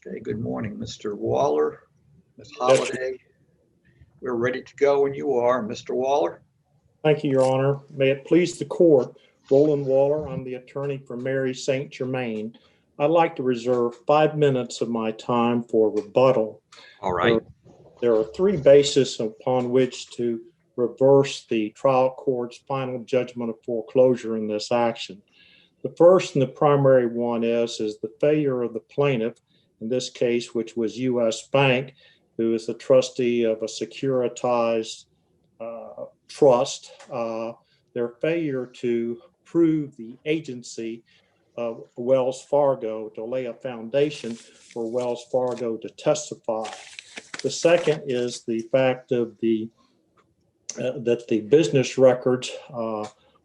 Okay, good morning, Mr. Waller, Ms. Yes. Holliday. We're ready to go when you are, Mr. Waller. Thank you, Your Honor. May it please the court, Roland Waller, I'm the attorney for Mary St. Germain. I'd like to reserve 5 minutes of my time for rebuttal. All right. There are three bases upon which to reverse the trial court's final judgment of foreclosure in this action. The first and the primary one is the failure of the plaintiff, in this case, which was U.S. Bank, who is the trustee of a securitized trust, their failure to prove the agency of Wells Fargo to lay a foundation for Wells Fargo to testify. The second is the fact of that the business records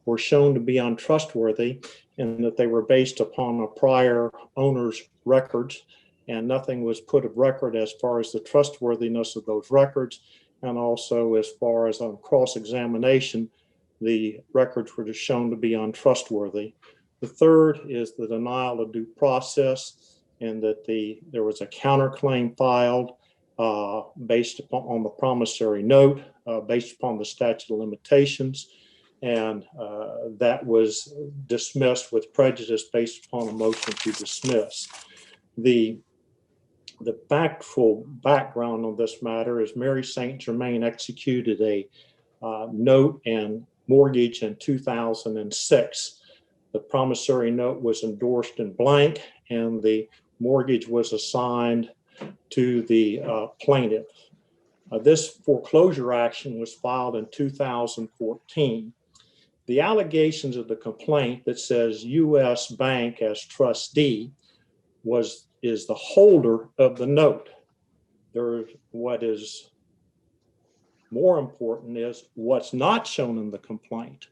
were shown to be untrustworthy and that they were based upon a prior owner's records, and nothing was put of record as far as the trustworthiness of those records, and also as far as on cross-examination, the records were just shown to be untrustworthy. The third is the denial of due process, and that there was a counterclaim filed based upon the promissory note, based upon the statute of limitations, and that was dismissed with prejudice based upon a motion to dismiss. The factual background on this matter is Mary St. Germain executed a note and mortgage in 2006. The promissory note was endorsed in blank, and the mortgage was assigned to the plaintiff. This foreclosure action was filed in 2014. The allegations of the complaint that says U.S. Bank as trustee is the holder of the note. What is more important is what's not shown in the complaint.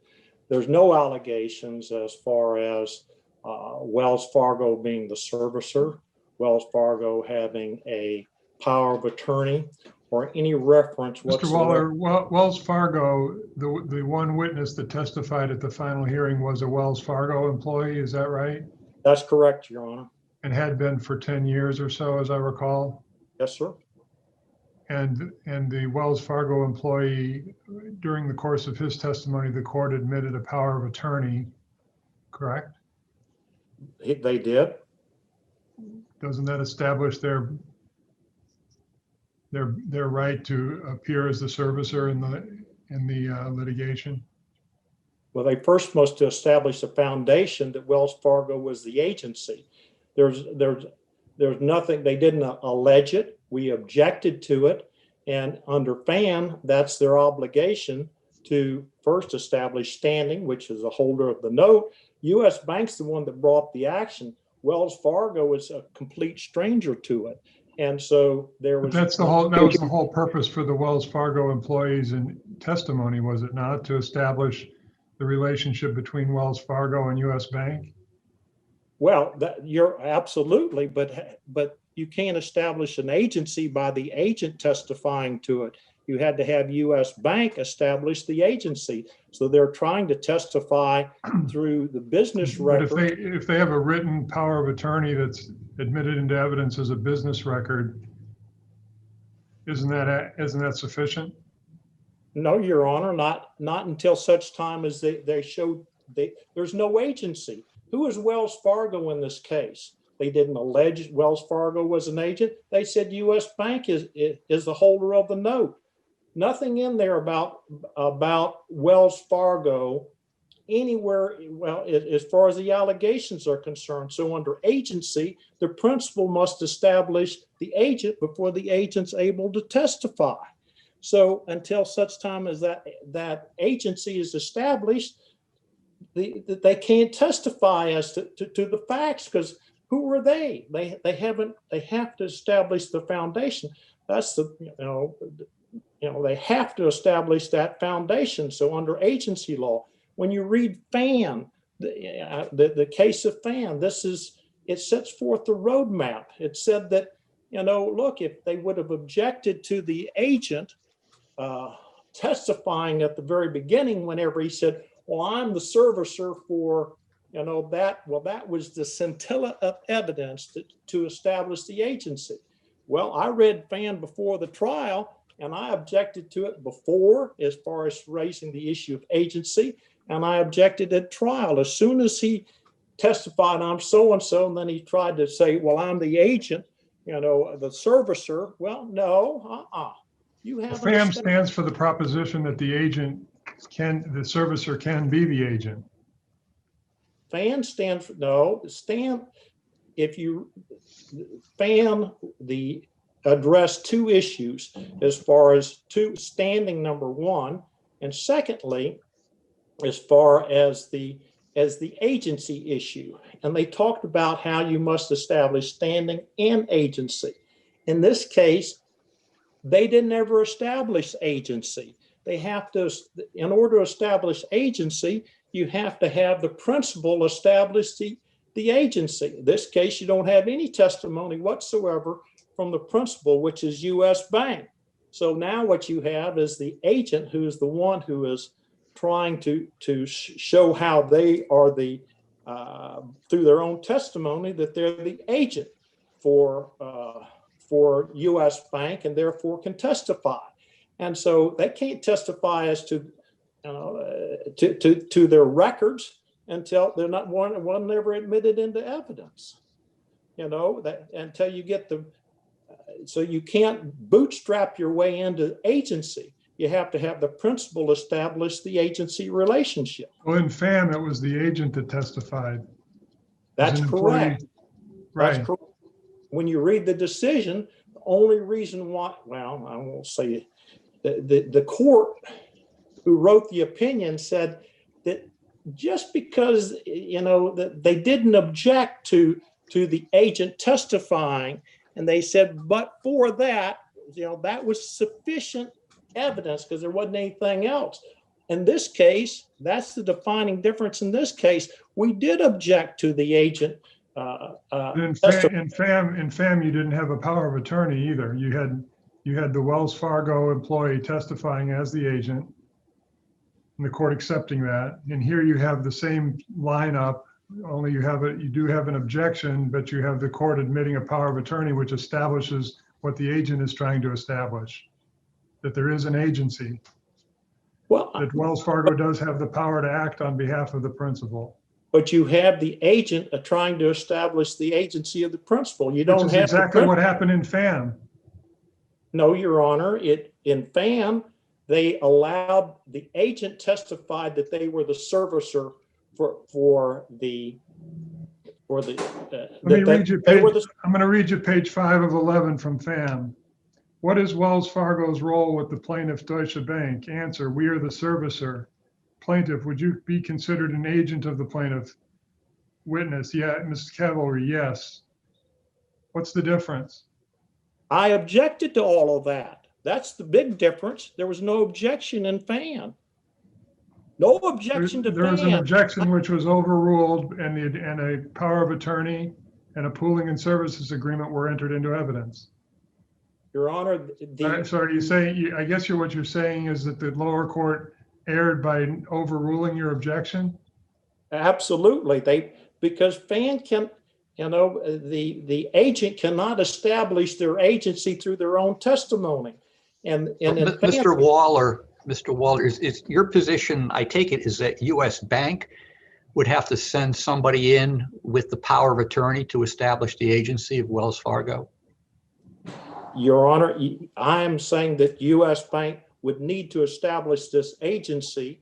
There's no allegations as far as Wells Fargo being the servicer, Wells Fargo having a power of attorney, or any reference whatsoever. Mr. Waller, Wells Fargo, the one witness that testified at the final hearing was a Wells Fargo employee, is that right? That's correct, Your Honor. And had been for 10 years or so, as I recall? Yes, sir. And the Wells Fargo employee, during the course of his testimony, the court admitted a power of attorney, correct? They did. Doesn't that establish their right to appear as the servicer in the litigation? Well, they first must establish a foundation that Wells Fargo was the agency. There's nothing, they didn't allege it. We objected to it. And under FAN, that's their obligation to first establish standing, which is the holder of the note. U.S. Bank's the one that brought the action. Wells Fargo is a complete stranger to it. And so there was. That was the whole purpose for the Wells Fargo employees in testimony, was it not, to establish the relationship between Wells Fargo and U.S. Bank? Well, you're absolutely, but you can't establish an agency by the agent testifying to it. You had to have U.S. Bank establish the agency. So they're trying to testify through the business record. But if they have a written power of attorney that's admitted into evidence as a business record, isn't that sufficient? No, Your Honor, not until such time as they showed there's no agency. Who is Wells Fargo in this case? They didn't allege Wells Fargo was an agent. They said U.S. Bank is the holder of the note. Nothing in there about Wells Fargo anywhere, well, as far as the allegations are concerned. So under agency, the principal must establish the agent before the agent's able to testify. So until such time as that agency is established, they can't testify as to the facts, because who are they? They have to establish the foundation. That's they have to establish that foundation. So under agency law, when you read FAN, the case of FAN, it sets forth the roadmap. It said that, look, if they would have objected to the agent testifying at the very beginning, whenever he said, well, I'm the servicer for you know, that was the scintilla of evidence to establish the agency. Well, I read Fan before the trial, and I objected to it before as far as raising the issue of agency, and I objected at trial. As soon as he testified, I'm so-and-so, and then he tried to say, well, I'm the agent, you know, the servicer. Well, no, you have FAM stands for the proposition that the servicer can be the agent. FAN stands for, no, if you, FAN, the address two issues as far as standing, number one, and secondly, as far as the agency issue. And they talked about how you must establish standing and agency. In this case, they didn't ever establish agency. They have to, in order to establish agency, you have to have the principal establish the agency. In this case, you don't have any testimony whatsoever from the principal, which is U.S. Bank. So now what you have is the agent, who is the one who is trying to show how they are through their own testimony, that they're the agent for U.S. Bank, and therefore can testify. And so they can't testify as to their records until they're not one never admitted into evidence. You know, that until you get so you can't bootstrap your way into agency. You have to have the principal establish the agency relationship. Well, in FAM, it was the agent that testified. That's correct. Right. That's correct. When you read the decision, the only reason why, well, I won't say it, the court who wrote the opinion said that just because, you know, that they didn't object to the agent testifying, and they said, but for that, you know, that was sufficient evidence because there wasn't anything else. In this case, that's the defining difference. In this case, we did object to the agent. In FAM, you didn't have a power of attorney either. You had the Wells Fargo employee testifying as the agent, and the court accepting that. And here you have the same lineup, only you do have an objection, but you have the court admitting a power of attorney, which establishes what the agent is trying to establish, that there is an agency. Well, that Wells Fargo does have the power to act on behalf of the principal. But you have the agent trying to establish the agency of the principal. You don't have exactly what happened in FAM. No, Your Honor. In FAM, they allowed the agent testified that they were the servicer for the. Let me read you page. I'm going to read you page 5 of 11 from FAM. What is Wells Fargo's role with the plaintiff Deutsche Bank? Answer: we are the servicer. Plaintiff: would you be considered an agent of the plaintiff? Witness: yeah. Mrs. Cavalry: yes. What's the difference? I objected to all of that. That's the big difference. There was no objection in FAM. No objection to FAM. There was an objection which was overruled, and a power of attorney and a pooling and services agreement were entered into evidence. Your Honor, sorry, I guess what you're saying is that the lower court erred by overruling your objection? Absolutely. Because FAN can, you know, the agent cannot establish their agency through their own testimony. And Mr. Waller, is your position, I take it, is that U.S. Bank would have to send somebody in with the power of attorney to establish the agency of Wells Fargo? Your Honor, I am saying that U.S. Bank would need to establish this agency.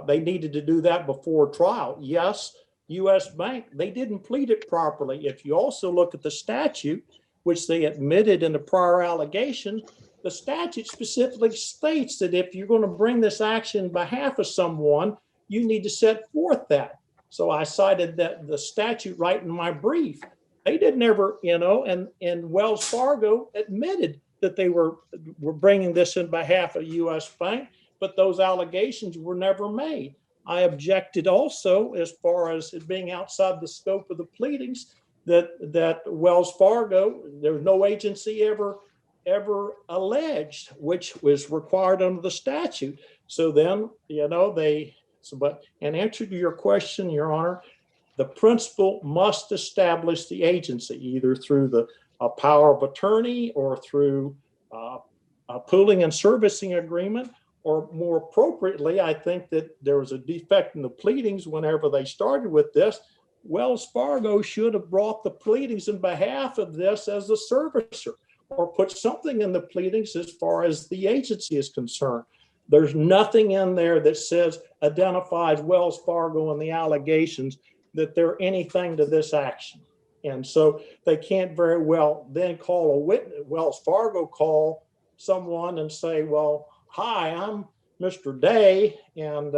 They needed to do that before trial. Yes, U.S. Bank, they didn't plead it properly. If you also look at the statute, which they admitted in the prior allegation, the statute specifically states that if you're going to bring this action on behalf of someone, you need to set forth that. So I cited that the statute right in my brief. They didn't ever, you know, and Wells Fargo admitted that they were bringing this in behalf of U.S. Bank, but those allegations were never made. I objected also, as far as it being outside the scope of the pleadings, that Wells Fargo, there was no agency ever alleged, which was required under the statute. So then, you know, but in answer to your question, Your Honor, the principal must establish the agency either through the power of attorney or through a pooling and servicing agreement, or more appropriately, I think that there was a defect in the pleadings whenever they started with this. Wells Fargo should have brought the pleadings in behalf of this as a servicer, or put something in the pleadings as far as the agency is concerned. There's nothing in there that says, identifies Wells Fargo and the allegations that they're anything to this action. And so they can't very well then call a witness, Wells Fargo call someone and say, well, hi, I'm Mr. Day, and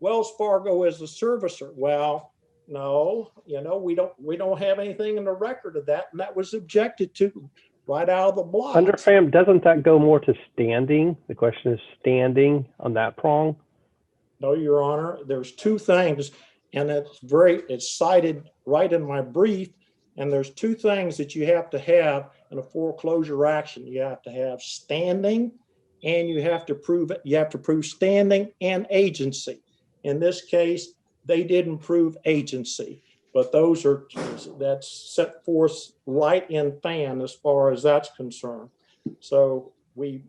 Wells Fargo is the servicer. Well, no, we don't have anything in the record of that, and that was objected to right out of the block. Under FAM, doesn't that go more to standing? The question is standing on that prong. No, Your Honor. There's two things, and it's cited right in my brief. And there's two things that you have to have in a foreclosure action. You have to have standing, and you have to prove it. You have to prove standing and agency. In this case, they didn't prove agency, but that's set forth right in FAN as far as that's concerned. So they've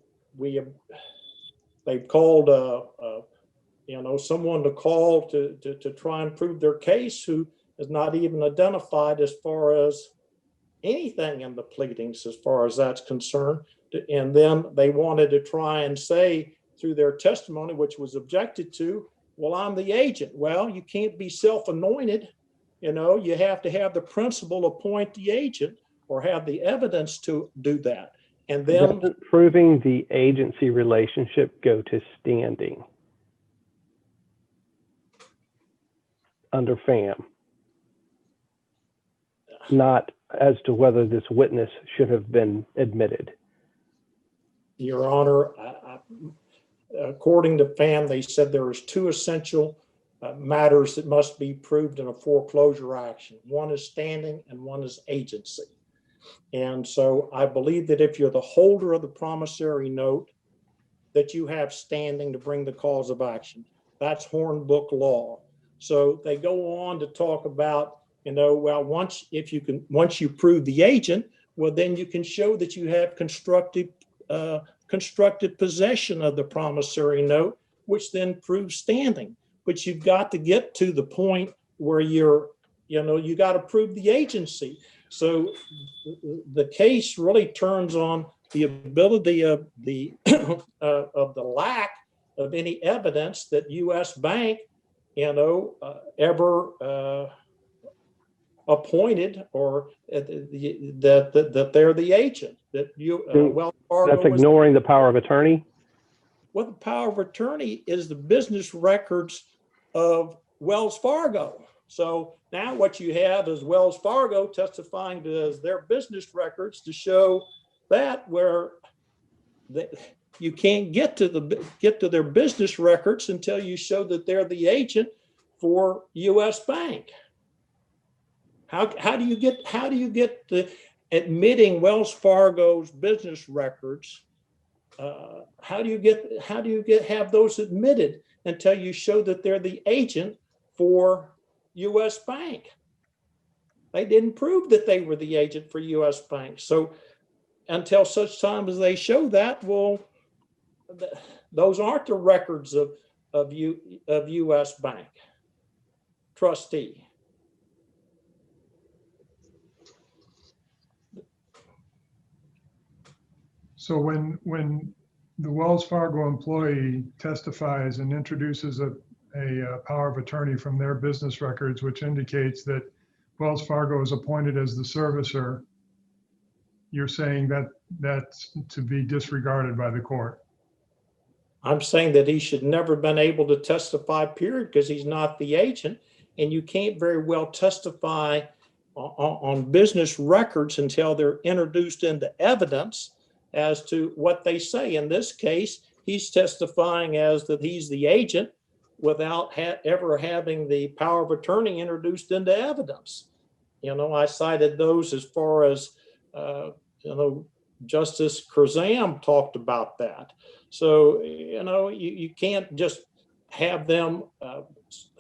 called someone to call to try and prove their case who is not even identified as far as anything in the pleadings as far as that's concerned. And then they wanted to try and say through their testimony, which was objected to, well, I'm the agent. Well, you can't be self-anointed. You have to have the principal appoint the agent or have the evidence to do that. And then doesn't proving the agency relationship go to standing under FAM? Not as to whether this witness should have been admitted. Your Honor, according to FAM, they said there was two essential matters that must be proved in a foreclosure action. One is standing and one is agency. And so I believe that if you're the holder of the promissory note, that you have standing to bring the cause of action. That's Hornbook law. So they go on to talk about, well, once you prove the agent, well, then you can show that you have constructed possession of the promissory note, which then proves standing. But you've got to get to the point where you got to prove the agency. So the case really turns on the ability of the lack of any evidence that U.S. Bank, ever appointed or that they're the agent. That Wells Fargo. That's ignoring the power of attorney. Well, the power of attorney is the business records of Wells Fargo. So now what you have is Wells Fargo testifying to their business records to show that where you can't get to their business records until you show that they're the agent for U.S. Bank. How do you get the admitting Wells Fargo's business records? How do you have those admitted until you show that they're the agent for U.S. Bank? They didn't prove that they were the agent for U.S. Bank. So until such time as they show that, well, those aren't the records of U.S. Bank trustee. So when the Wells Fargo employee testifies and introduces a power of attorney from their business records, which indicates that Wells Fargo is appointed as the servicer, you're saying that that's to be disregarded by the court? I'm saying that he should never have been able to testify, period, because he's not the agent. And you can't very well testify on business records until they're introduced into evidence as to what they say. In this case, he's testifying as that he's the agent without ever having the power of attorney introduced into evidence. I cited those as far as, Justice Curzam talked about that. So, you can't just have them,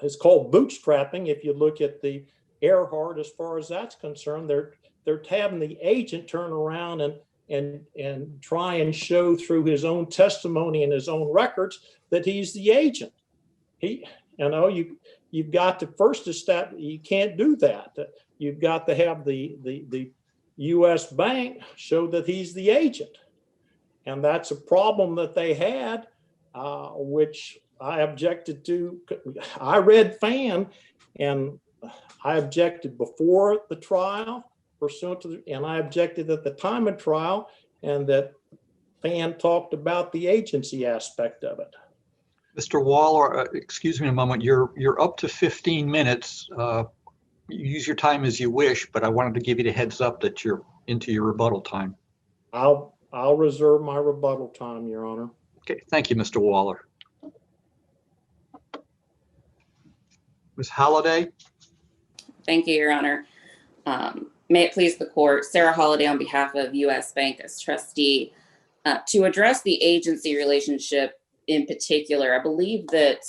it's called bootstrapping. If you look at the Earhart, as far as that's concerned. They're having the agent turn around and try and show through his own testimony and his own records that he's the agent. You've got to first establish, you can't do that. You've got to have the U.S. bank show that he's the agent. And that's a problem that they had, which I objected to. I read FAN, and I objected before the trial, and I objected at the time of trial, and that FAN talked about the agency aspect of it. Mr. Waller, excuse me a moment. You're up to 15 minutes. Use your time as you wish, but I wanted to give you the heads up that you're into your rebuttal time. I'll reserve my rebuttal time, Your Honor. Okay, thank you, Mr. Waller. Ms. Holliday? Thank you, Your Honor. May it please the court, Sarah Holliday on behalf of U.S. Bank as trustee. To address the agency relationship in particular, I believe that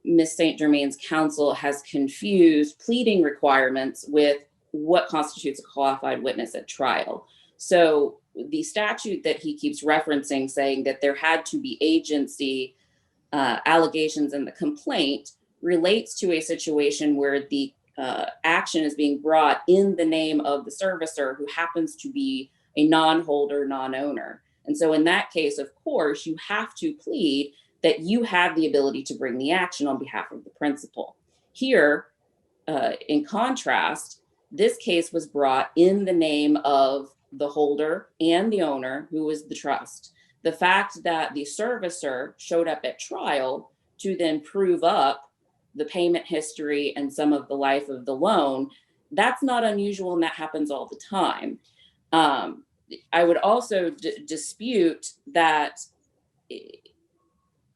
Ms. St. Germain's counsel has confused pleading requirements with what constitutes a qualified witness at trial. So the statute that he keeps referencing, saying that there had to be agency allegations in the complaint, relates to a situation where the action is being brought in the name of the servicer, who happens to be a non-holder, non-owner. And so in that case, of course, you have to plead that you have the ability to bring the action on behalf of the principal. Here, in contrast, this case was brought in the name of the holder and the owner, who was the trust. The fact that the servicer showed up at trial to then prove up the payment history and some of the life of the loan, that's not unusual, and that happens all the time. I would also dispute that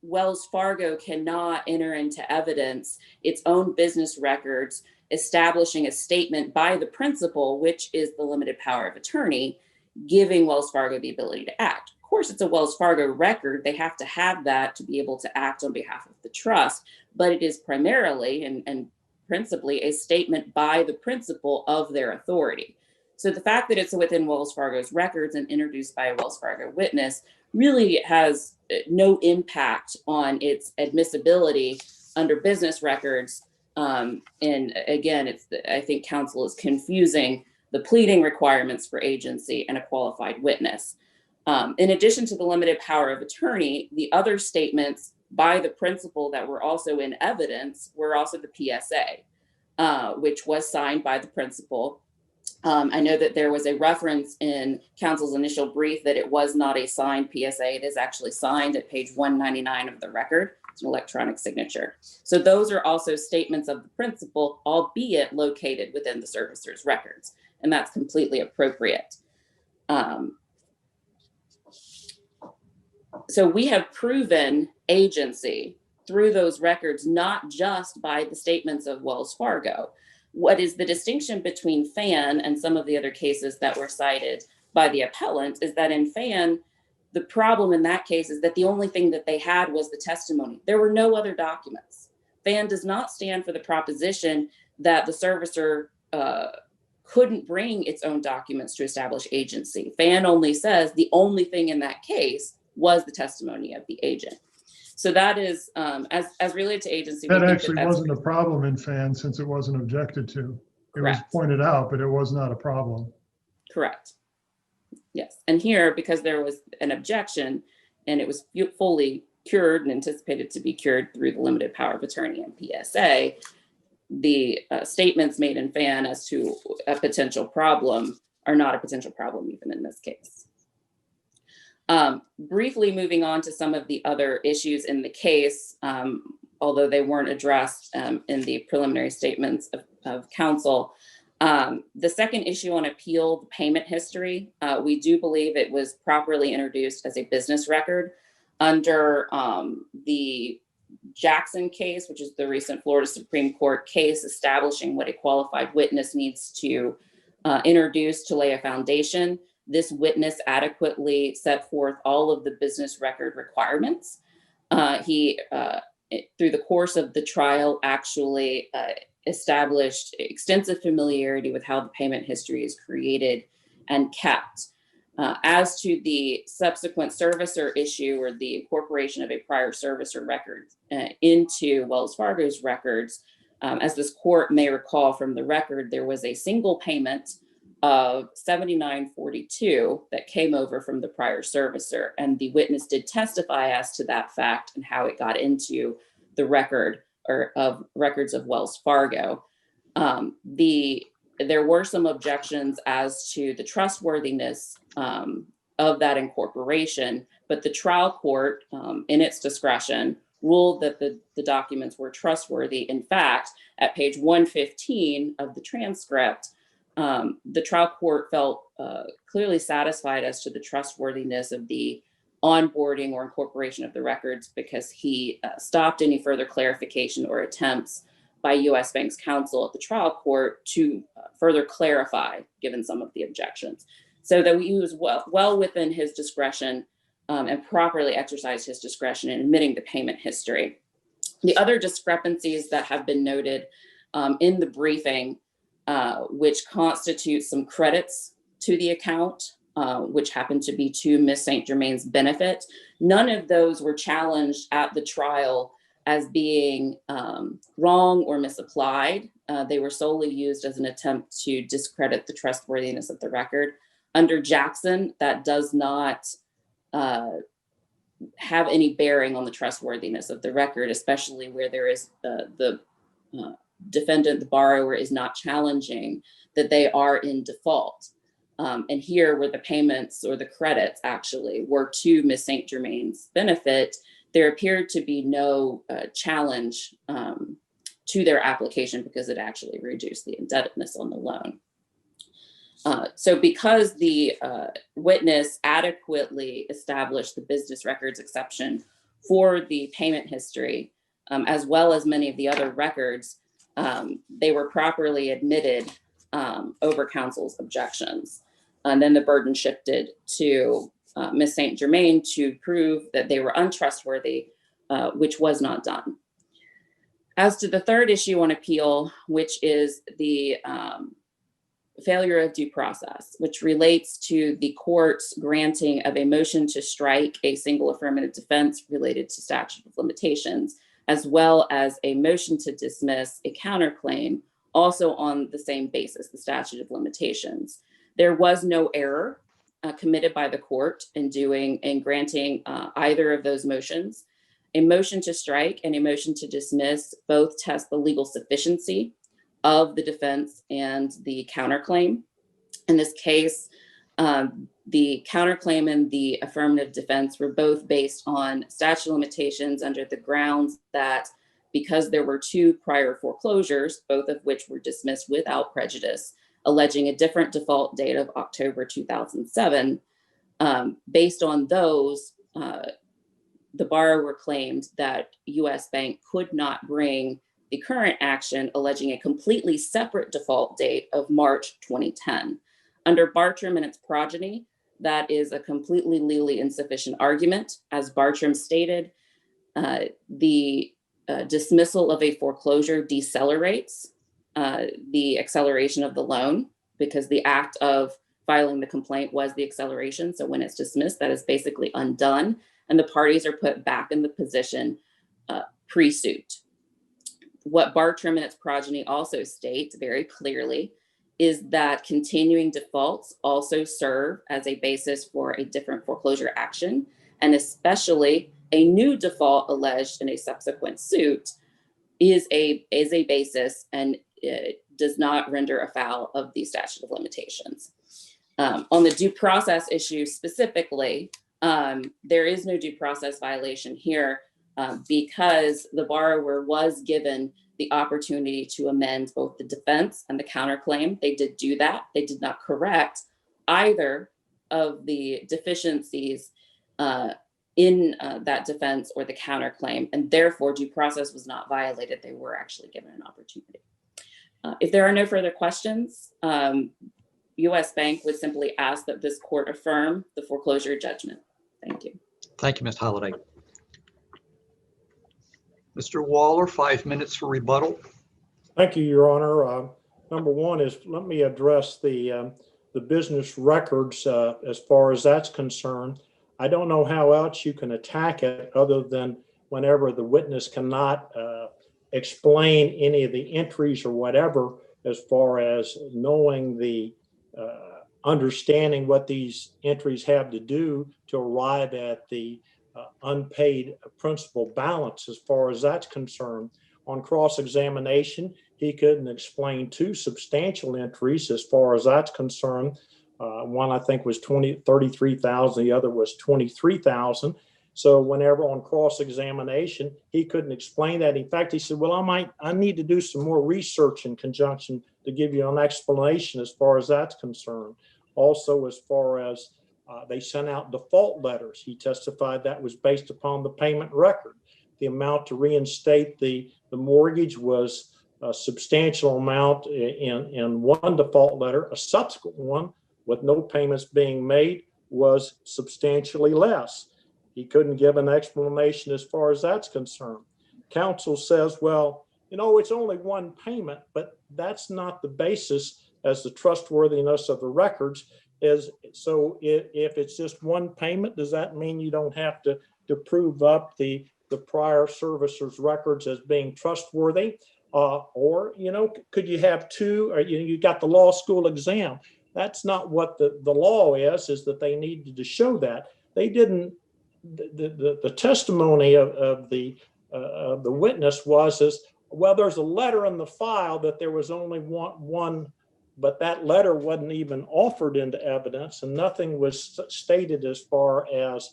Wells Fargo cannot enter into evidence its own business records establishing a statement by the principal, which is the limited power of attorney, giving Wells Fargo the ability to act. Of course, it's a Wells Fargo record. They have to have that to be able to act on behalf of the trust, but it is primarily and principally a statement by the principal of their authority. So the fact that it's within Wells Fargo's records and introduced by a Wells Fargo witness really has no impact on its admissibility under business records. And again, I think counsel is confusing the pleading requirements for agency and a qualified witness. In addition to the limited power of attorney, the other statements by the principal that were also in evidence were also the PSA, which was signed by the principal. I know that there was a reference in counsel's initial brief that it was not a signed PSA. It is actually signed at page 199 of the record. It's an electronic signature. So those are also statements of the principal, albeit located within the servicer's records, and that's completely appropriate. So we have proven agency through those records, not just by the statements of Wells Fargo. What is the distinction between FAN and some of the other cases that were cited by the appellant is that in FAN, the problem in that case is that the only thing that they had was the testimony. There were no other documents. FAN does not stand for the proposition that the servicer couldn't bring its own documents to establish agency. FAN only says the only thing in that case was the testimony of the agent. So that is, as related to agency. That actually wasn't a problem in FAN since it wasn't objected to. It was pointed out, but it was not a problem. Correct. Yes. And here, because there was an objection and it was fully cured and anticipated to be cured through the limited power of attorney and PSA, the statements made in FAN as to a potential problem are not a potential problem even in this case. Briefly moving on to some of the other issues in the case, although they weren't addressed in the preliminary statements of counsel. The second issue on appeal, the payment history, we do believe it was properly introduced as a business record under the Jackson case, which is the recent Florida Supreme Court case establishing what a qualified witness needs to introduce to lay a foundation. This witness adequately set forth all of the business record requirements. He, through the course of the trial, actually established extensive familiarity with how the payment history is created and kept. As to the subsequent servicer issue or the incorporation of a prior servicer record into Wells Fargo's records, as this court may recall from the record, there was a single payment of $79.42 that came over from the prior servicer, and the witness did testify as to that fact and how it got into the record or of records of Wells Fargo. There were some objections as to the trustworthiness of that incorporation, but the trial court, in its discretion, ruled that the documents were trustworthy. In fact, at page 115 of the transcript, the trial court felt clearly satisfied as to the trustworthiness of the onboarding or incorporation of the records, because he stopped any further clarification or attempts by U.S. Bank's counsel at the trial court to further clarify, given some of the objections. So that he was well within his discretion and properly exercised his discretion in admitting the payment history. The other discrepancies that have been noted in the briefing, which constitute some credits to the account, which happened to be to Ms. St. Germain's benefit, none of those were challenged at the trial as being wrong or misapplied. They were solely used as an attempt to discredit the trustworthiness of the record. Under Jackson, that does not have any bearing on the trustworthiness of the record, especially where there is the defendant, the borrower, is not challenging that they are in default. And here, where the payments or the credits actually were to Ms. St. Germain's benefit, there appeared to be no challenge to their application because it actually reduced the indebtedness on the loan. So because the witness adequately established the business records exception for the payment history, as well as many of the other records, they were properly admitted over counsel's objections. And then the burden shifted to Ms. St. Germain to prove that they were untrustworthy, which was not done. As to the third issue on appeal, which is the failure of due process, which relates to the court's granting of a motion to strike a single affirmative defense related to statute of limitations, as well as a motion to dismiss a counterclaim also on the same basis, the statute of limitations. There was no error committed by the court in granting either of those motions. A motion to strike and a motion to dismiss both test the legal sufficiency of the defense and the counterclaim. In this case, the counterclaim and the affirmative defense were both based on statute of limitations under the grounds that because there were two prior foreclosures, both of which were dismissed without prejudice, alleging a different default date of October 2007, based on those, the borrower claimed that U.S. Bank could not bring the current action alleging a completely separate default date of March 2010. Under Bartram and its progeny, that is a completely legally insufficient argument. As Bartram stated, the dismissal of a foreclosure decelerates the acceleration of the loan, because the act of filing the complaint was the acceleration. So when it's dismissed, that is basically undone, and the parties are put back in the position pre-suit. What Bartram and its progeny also states very clearly is that continuing defaults also serve as a basis for a different foreclosure action, and especially a new default alleged in a subsequent suit is a basis and does not render afoul of the statute of limitations. On the due process issue specifically, there is no due process violation here because the borrower was given the opportunity to amend both the defense and the counterclaim. They did do that. They did not correct either of the deficiencies in that defense or the counterclaim, and therefore due process was not violated. They were actually given an opportunity. If there are no further questions, U.S. Bank would simply ask that this court affirm the foreclosure judgment. Thank you. Thank you, Ms. Holliday. Mr. Waller, 5 minutes for rebuttal. Thank you, Your Honor. Number one is, let me address the business records as far as that's concerned. I don't know how else you can attack it other than whenever the witness cannot explain any of the entries or whatever, as far as knowing the understanding what these entries have to do to arrive at the unpaid principal balance as far as that's concerned. On cross-examination, he couldn't explain two substantial entries as far as that's concerned. One I think was 33,000, the other was 23,000. So whenever on cross-examination, he couldn't explain that. In fact, he said, well, I need to do some more research in conjunction to give you an explanation as far as that's concerned. Also, as far as they sent out default letters, he testified that was based upon the payment record. The amount to reinstate the mortgage was a substantial amount in one default letter. A subsequent one with no payments being made was substantially less. He couldn't give an explanation as far as that's concerned. Counsel says, well, you know, it's only one payment, but that's not the basis as the trustworthiness of the records is. So if it's just one payment, does that mean you don't have to prove up the prior servicer's records as being trustworthy? Or, you know, could you have two, or you got the law school exam? That's not what the law is that they needed to show that. They didn't, the testimony of the witness was, well, there's a letter in the file that there was only one, but that letter wasn't even offered into evidence and nothing was stated as far as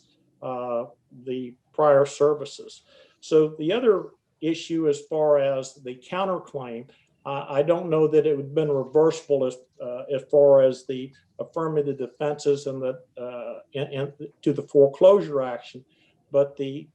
the prior services. So the other issue as far as the counterclaim, I don't know that it would have been reversible as far as the affirmative defenses and to the foreclosure action, but the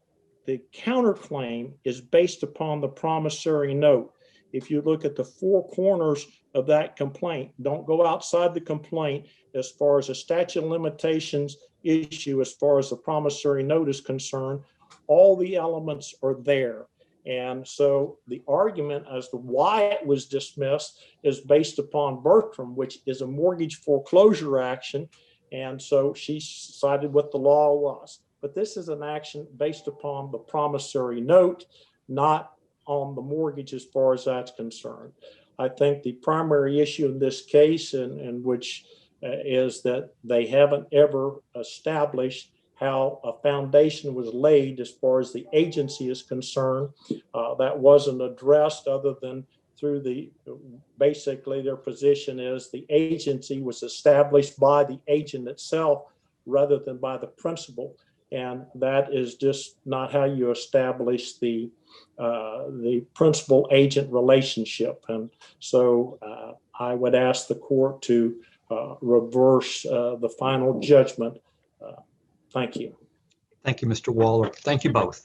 counterclaim is based upon the promissory note. If you look at the four corners of that complaint, don't go outside the complaint as far as a statute of limitations issue, as far as the promissory note is concerned, all the elements are there. And so the argument as to why it was dismissed is based upon Bertram, which is a mortgage foreclosure action. And so she cited what the law was. But this is an action based upon the promissory note, not on the mortgage as far as that's concerned. I think the primary issue in this case, in which is that they haven't ever established how a foundation was laid as far as the agency is concerned. That wasn't addressed other than through basically their position is the agency was established by the agent itself rather than by the principal. And that is just not how you establish the principal agent relationship. And so I would ask the court to reverse the final judgment. Thank you. Thank you, Mr. Waller. Thank you both.